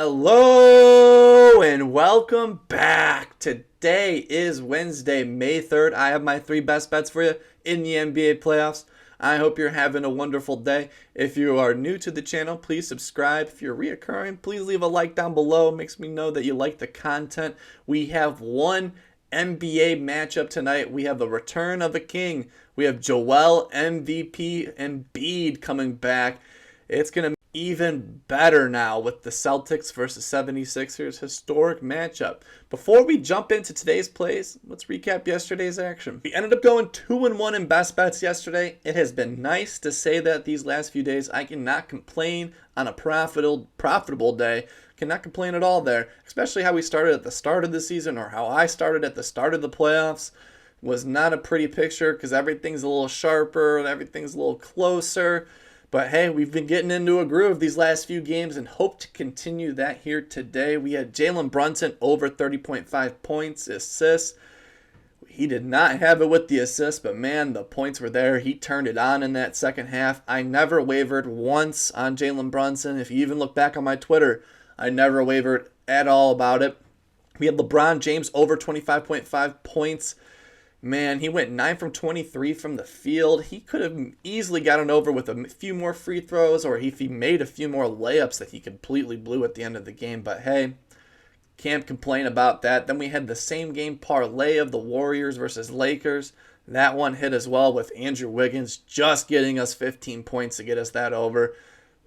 Hello and welcome back. Today is Wednesday, May 3rd. I have my three best bets for you in the NBA playoffs. I hope you're having a wonderful day. If you are new to the channel, please subscribe. If you're reoccurring, please leave a like down below. It makes me know that you like the content. We have one NBA matchup tonight. We have the return of a king. We have Joel MVP Embiid coming back. It's going to be even better now with the Celtics versus 76ers historic matchup. Before we jump into today's plays, let's recap yesterday's action. We ended up going 2-1 in best bets yesterday. It has been nice to say that these last few days. I cannot complain on a profitable day. Cannot complain at all there, especially how we started at the start of the season or how I started at the start of the playoffs. Was not a pretty picture because everything's a little sharper and everything's a little closer. But hey, we've been getting into a groove these last few games and hope to continue that here today. We had Jalen Brunson over 30.5 points, assists. He did not have it with the assists, but man, the points were there. He turned it on in that second half. I never wavered once on Jalen Brunson. If you even look back on my Twitter, I never wavered at all about it. We had LeBron James over 25.5 points. Man, he went 9 from 23 from the field. He could have easily gotten over with a few more free throws, or if he made a few more layups that he completely blew at the end of the game. But hey, can't complain about that. Then we had the same game parlay of the Warriors versus Lakers. That one hit as well with Andrew Wiggins just getting us 15 points to get us that over.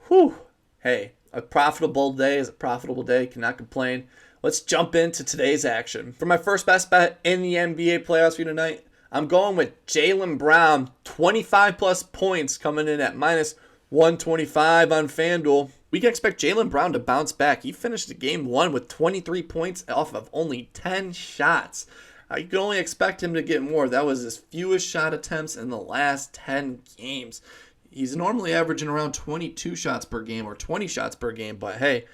Whew. Hey, a profitable day is a profitable day. Cannot complain. Let's jump into today's action. For my first best bet in the NBA playoffs for you tonight, I'm going with Jaylen Brown, 25 plus points coming in at minus 125 on FanDuel. We can expect Jaylen Brown to bounce back. He finished game one with 23 points off of only 10 shots. You can only expect him to get more. That was his fewest shot attempts in the last 10 games. He's normally averaging around 22 shots per game or 20 shots per game, but hey,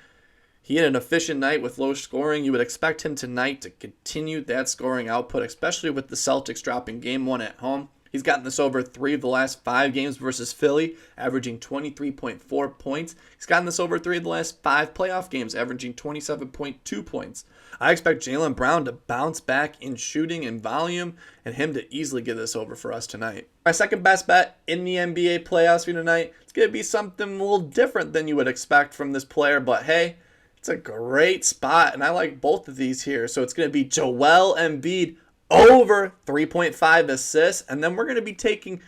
he had an efficient night with low scoring. You would expect him tonight to continue that scoring output, especially with the Celtics dropping game one at home. He's gotten this over 3 of the last 5 games versus Philly, averaging 23.4 points. He's gotten this over 3 of the last 5 playoff games, averaging 27.2 points. I expect Jaylen Brown to bounce back in shooting and volume and him to easily get this over for us tonight. My second best bet in the NBA playoffs for tonight, it's going to be something a little different than you would expect from this player, but hey, it's a great spot, and I like both of these here. So it's going to be Joel Embiid over 3.5 assists, and then we're going to be taking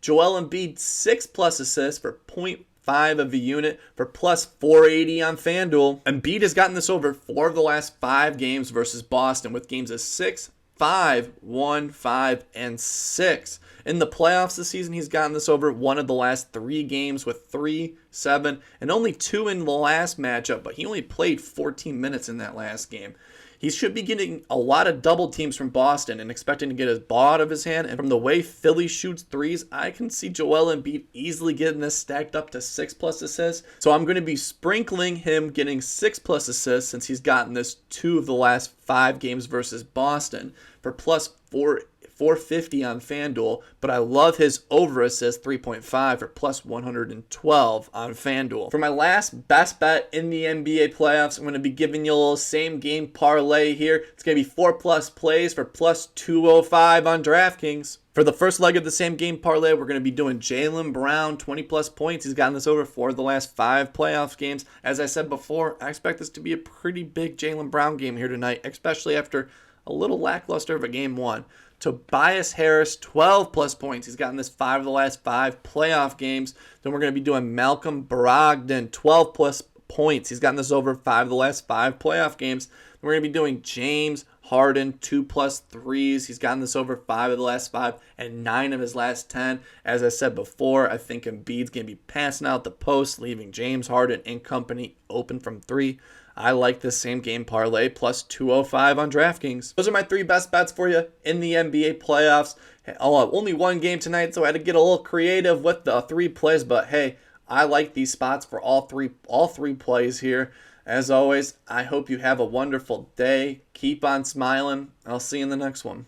Joel Embiid 6 plus assists for 0.5 of a unit for plus 480 on FanDuel. Embiid has gotten this over 4 of the last 5 games versus Boston with games of 6, 5, 1, 5, and 6. In the playoffs this season, he's gotten this over 1 of the last 3 games with 3, 7, and only 2 in the last matchup, but he only played 14 minutes in that last game. He should be getting a lot of double teams from Boston and expecting to get his ball out of his hand. And from the way Philly shoots threes, I can see Joel Embiid easily getting this stacked up to 6 plus assists. So I'm going to be sprinkling him getting 6 plus assists since he's gotten this 2 of the last 5 games versus Boston for plus 450 on FanDuel, but I love his over assist 3.5 for plus 112 on FanDuel. For my last best bet in the NBA playoffs, I'm going to be giving you a little same game parlay here. It's going to be 4 plus plays for plus 205 on DraftKings. For the first leg of the same game parlay, we're going to be doing Jaylen Brown, 20 plus points. He's gotten this over 4 of the last 5 playoff games. As I said before, I expect this to be a pretty big Jaylen Brown game here tonight, especially after a little lackluster of a game one. Tobias Harris, 12 plus points. He's gotten this 5 of the last 5 playoff games. Then we're going to be doing Malcolm Brogdon, 12 plus points. He's gotten this over 5 of the last 5 playoff games. Then we're going to be doing James Harden, 2 plus threes. He's gotten this over 5 of the last 5 and 9 of his last 10. As I said before, I think Embiid's going to be passing out the post, leaving James Harden and company open from 3. I like this same game parlay plus 205 on DraftKings. Those are my 3 best bets for you in the NBA playoffs. Only one game tonight, so I had to get a little creative with the 3 plays, but hey, I like these spots for all three plays here. As always, I hope you have a wonderful day. Keep on smiling. I'll see you in the next one.